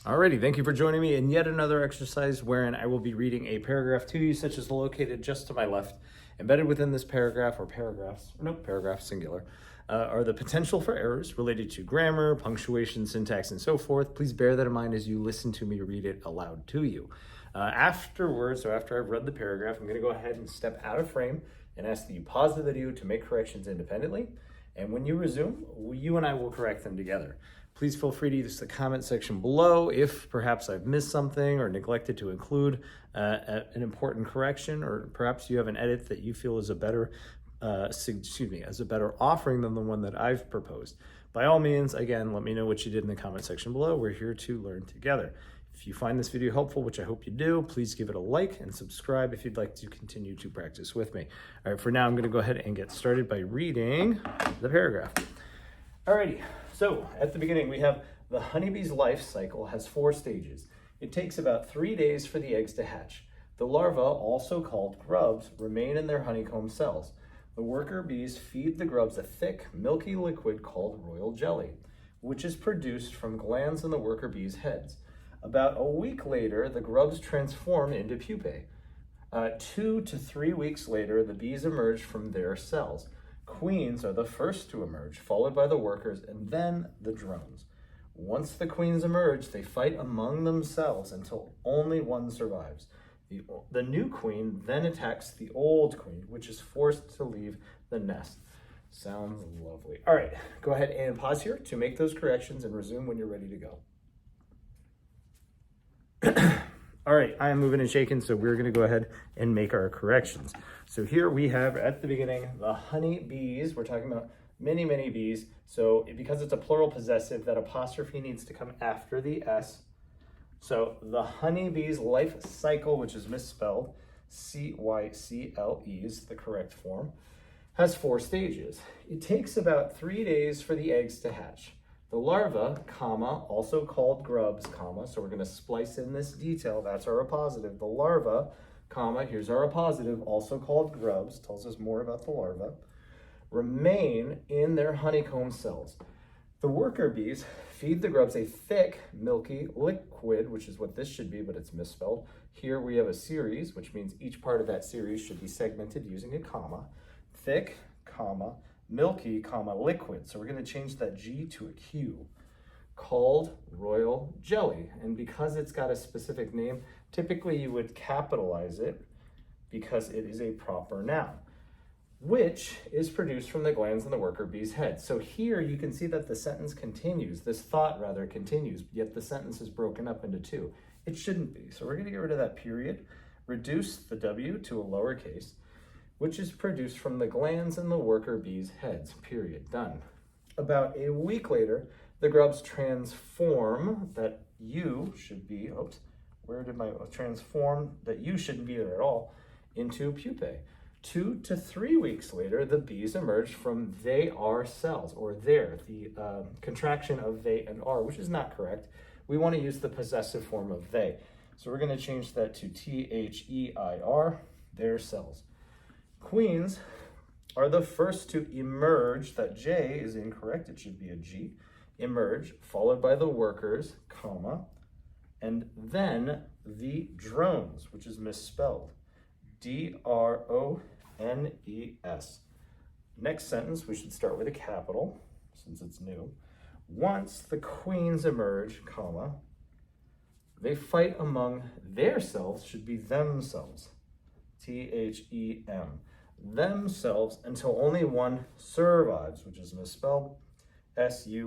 Alrighty, thank you for joining me in yet another exercise wherein I will be reading a paragraph to you, such as located just to my left. Embedded within this paragraph, or paragraphs, or no, paragraph singular, are the potential for errors related to grammar, punctuation, syntax, and so forth. Please bear that in mind as you listen to me read it aloud to you. Afterwards, or after I've read the paragraph, I'm going to go ahead and step out of frame and ask that you pause the video to make corrections independently. And when you resume, you and I will correct them together. Please feel free to use the comment section below if perhaps I've missed something or neglected to include an important correction, or perhaps you have an edit that you feel is a better, as a better offering than the one that I've proposed. By all means, again, let me know what you did in the comment section below. We're here to learn together. If you find this video helpful, which I hope you do, please give it a like and subscribe if you'd like to continue to practice with me. All right, for now, I'm going to go ahead and get started by reading the paragraph. Alrighty, so at the beginning we have the honeybee's life cycle has 4 stages. It takes about 3 days for the eggs to hatch. The larvae, also called grubs, remain in their honeycomb cells. The worker bees feed the grubs a thick, milky liquid called royal jelly, which is produced from glands in the worker bees' heads. About a week later, the grubs transform into pupae. 2 to 3 weeks later, the bees emerge from their cells. Queens are the first to emerge, followed by the workers, and then the drones. Once the queens emerge, they fight among themselves until only one survives. The new queen then attacks the old queen, which is forced to leave the nest. Sounds lovely. All right, go ahead and pause here to make those corrections and resume when you're ready to go. All right, I am moving and shaking, so we're going to go ahead and make our corrections. So here we have at the beginning the honey bees. We're talking about many, many bees. So because it's a plural possessive, that apostrophe needs to come after the S. So the honey bee's life cycle, which is misspelled, C-Y-C-L-E is the correct form, has 4 stages. It takes about 3 days for the eggs to hatch. The larva, comma, also called grubs, comma, so we're going to splice in this detail, that's our appositive. The larva, comma, here's our appositive, also called grubs, tells us more about the larva, remain in their honeycomb cells. The worker bees feed the grubs a thick, milky liquid, which is what this should be, but it's misspelled. Here we have a series, which means each part of that series should be segmented using a comma. Thick, comma, milky, comma, liquid. So we're going to change that G to a Q, called royal jelly. And because it's got a specific name, typically you would capitalize it because it is a proper noun, which is produced from the glands in the worker bee's head. So here you can see that the sentence continues, this thought rather continues, yet the sentence is broken up into 2. It shouldn't be. So we're going to get rid of that period, reduce the W to a lowercase, which is produced from the glands in the worker bees' heads, period, done. About a week later, the grubs transform, that U should be, oops, where did my transform, that U shouldn't be there at all, into pupae. 2 to 3 weeks later, the bees emerge from they are cells, or their, the contraction of they and are, which is not correct. We want to use the possessive form of they. So we're going to change that to T-H-E-I-R, their cells. Queens are the first to emerge, that J is incorrect, it should be a G, emerge, followed by the workers, comma, and then the drones, which is misspelled, D-R-O-N-E-S. Next sentence, we should start with a capital, since it's new. Once the queens emerge, comma, they fight among their selves, should be themselves, T-H-E-M, themselves, until only one survives, which is misspelled, S-U-R-V-I-V-E-S.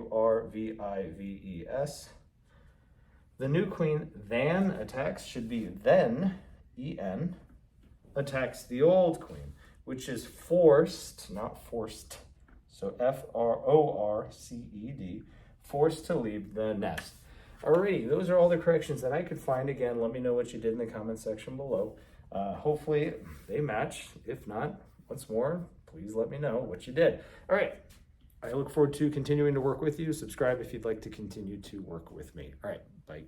The new queen then attacks, should be then, E-N, attacks the old queen, which is forced, not forced, so F-R-O-R-C-E-D, forced to leave the nest. Alrighty, those are all the corrections that I could find. Again, let me know what you did in the comment section below. Hopefully they match. If not, once more, please let me know what you did. All right, I look forward to continuing to work with you. Subscribe if you'd like to continue to work with me. All right, bye.